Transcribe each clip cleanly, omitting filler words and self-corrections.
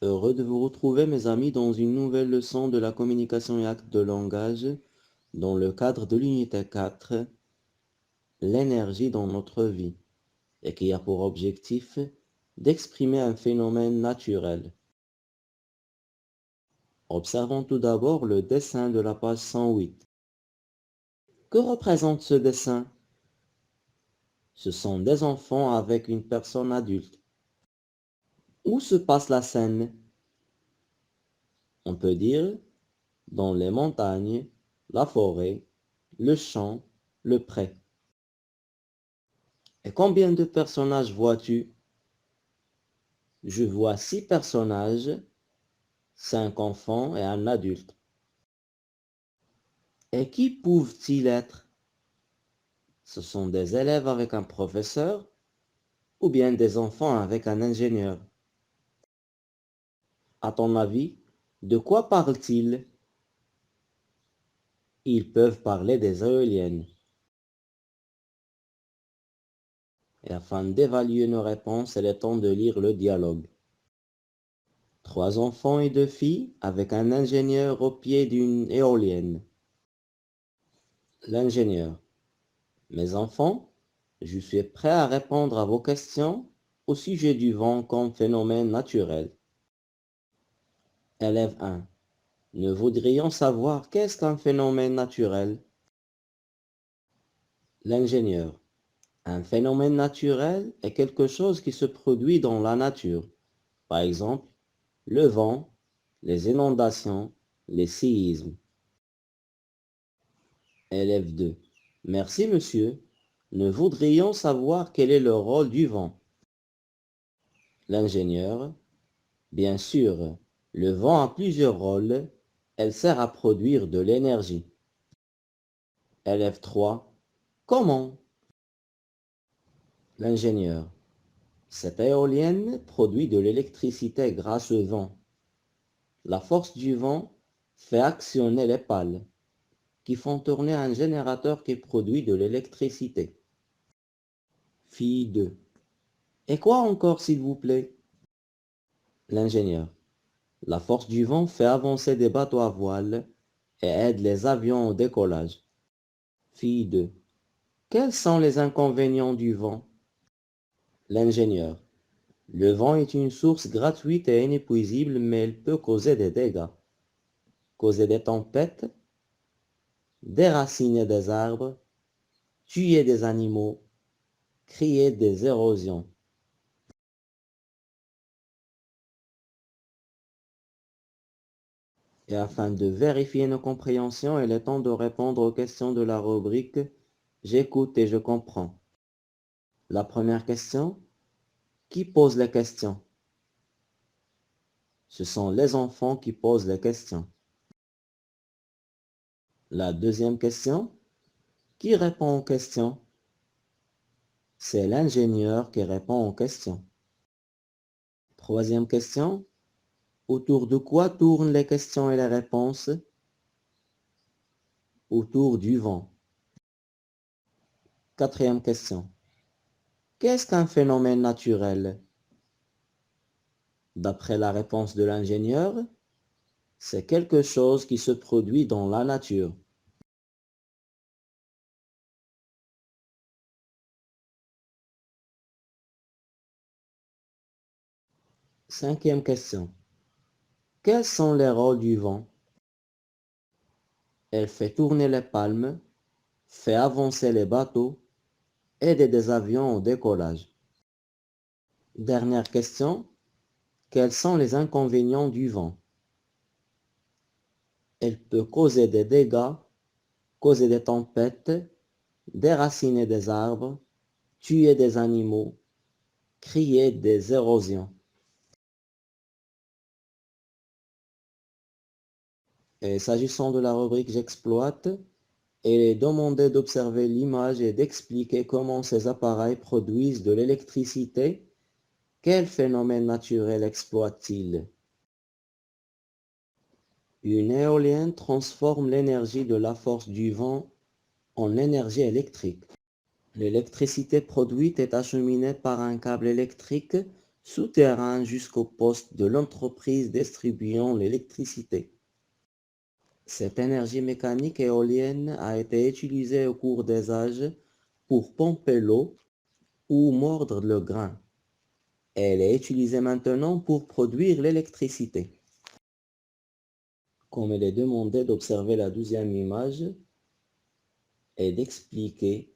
Heureux de vous retrouver, mes amis, dans une nouvelle leçon de la communication et actes de langage, dans le cadre de l'unité 4, l'énergie dans notre vie, et qui a pour objectif d'exprimer un phénomène naturel. Observons tout d'abord le dessin de la page 108. Que représente ce dessin? Ce sont des enfants avec une personne adulte. Où se passe la scène? On peut dire dans les montagnes, la forêt, le champ, le pré. Et combien de personnages vois-tu? Je vois 6 personnages, 5 enfants et un adulte. Et qui peuvent-ils être? Ce sont des élèves avec un professeur ou bien des enfants avec un ingénieur? À ton avis, de quoi parlent-ils? Ils peuvent parler des éoliennes. Et afin d'évaluer nos réponses, il est temps de lire le dialogue. 3 enfants et 2 filles avec un ingénieur au pied d'une éolienne. L'ingénieur. Mes enfants, je suis prêt à répondre à vos questions au sujet du vent comme phénomène naturel. Élève 1. Nous voudrions savoir qu'est-ce qu'un phénomène naturel? L'ingénieur. Un phénomène naturel est quelque chose qui se produit dans la nature. Par exemple, le vent, les inondations, les séismes. Élève 2. Merci, monsieur. Nous voudrions savoir quel est le rôle du vent. L'ingénieur. Bien sûr, le vent a plusieurs rôles. Elle sert à produire de l'énergie. Élève 3. Comment? L'ingénieur. Cette éolienne produit de l'électricité grâce au vent. La force du vent fait actionner les pales, qui font tourner un générateur qui produit de l'électricité. Fille 2. Et quoi encore, s'il vous plaît? L'ingénieur. La force du vent fait avancer des bateaux à voile et aide les avions au décollage. Fille 2. Quels sont les inconvénients du vent? L'ingénieur. Le vent est une source gratuite et inépuisible, mais il peut causer des dégâts. Causer des tempêtes, déraciner des arbres, tuer des animaux, créer des érosions. Et afin de vérifier nos compréhensions, il est temps de répondre aux questions de la rubrique J'écoute et je comprends. La première question, qui pose les questions? Ce sont les enfants qui posent les questions. La deuxième question, qui répond aux questions? C'est l'ingénieur qui répond aux questions. Troisième question, autour de quoi tournent les questions et les réponses? Autour du vent. Quatrième question, qu'est-ce qu'un phénomène naturel? D'après la réponse de l'ingénieur, c'est quelque chose qui se produit dans la nature. Cinquième question, quels sont les rôles du vent? Elle fait tourner les palmes, fait avancer les bateaux, aide des avions au décollage. Dernière question, quels sont les inconvénients du vent? Elle peut causer des dégâts, causer des tempêtes, déraciner des arbres, tuer des animaux, créer des érosions. Et s'agissant de la rubrique J'exploite, il est demandé d'observer l'image et d'expliquer comment ces appareils produisent de l'électricité. Quel phénomène naturel exploite-t-il? Une éolienne transforme l'énergie de la force du vent en énergie électrique. L'électricité produite est acheminée par un câble électrique souterrain jusqu'au poste de l'entreprise distribuant l'électricité. Cette énergie mécanique éolienne a été utilisée au cours des âges pour pomper l'eau ou mordre le grain. Elle est utilisée maintenant pour produire l'électricité. Comme il est demandé d'observer la 12e image et d'expliquer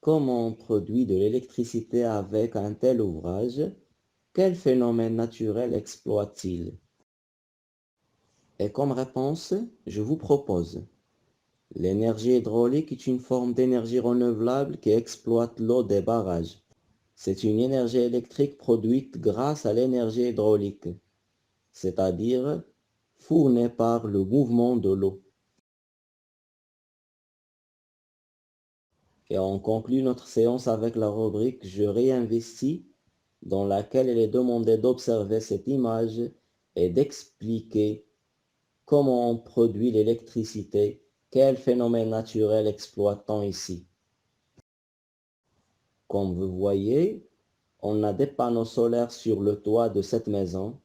comment on produit de l'électricité avec un tel ouvrage, quel phénomène naturel exploite-t-il? Et comme réponse, je vous propose l'énergie hydraulique est une forme d'énergie renouvelable qui exploite l'eau des barrages. C'est une énergie électrique produite grâce à l'énergie hydraulique, c'est-à-dire fournie par le mouvement de l'eau. Et on conclut notre séance avec la rubrique Je réinvestis, dans laquelle il est demandé d'observer cette image et d'expliquer comment on produit l'électricité, quel phénomène naturel exploitant ici. Comme vous voyez, on a des panneaux solaires sur le toit de cette maison.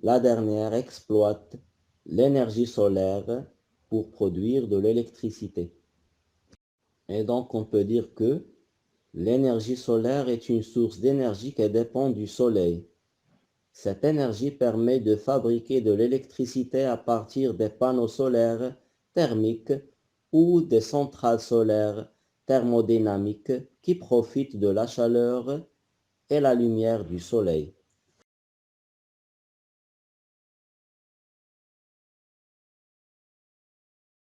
La dernière exploite l'énergie solaire pour produire de l'électricité. Et donc on peut dire que l'énergie solaire est une source d'énergie qui dépend du soleil. Cette énergie permet de fabriquer de l'électricité à partir des panneaux solaires thermiques ou des centrales solaires thermodynamiques qui profitent de la chaleur et la lumière du soleil.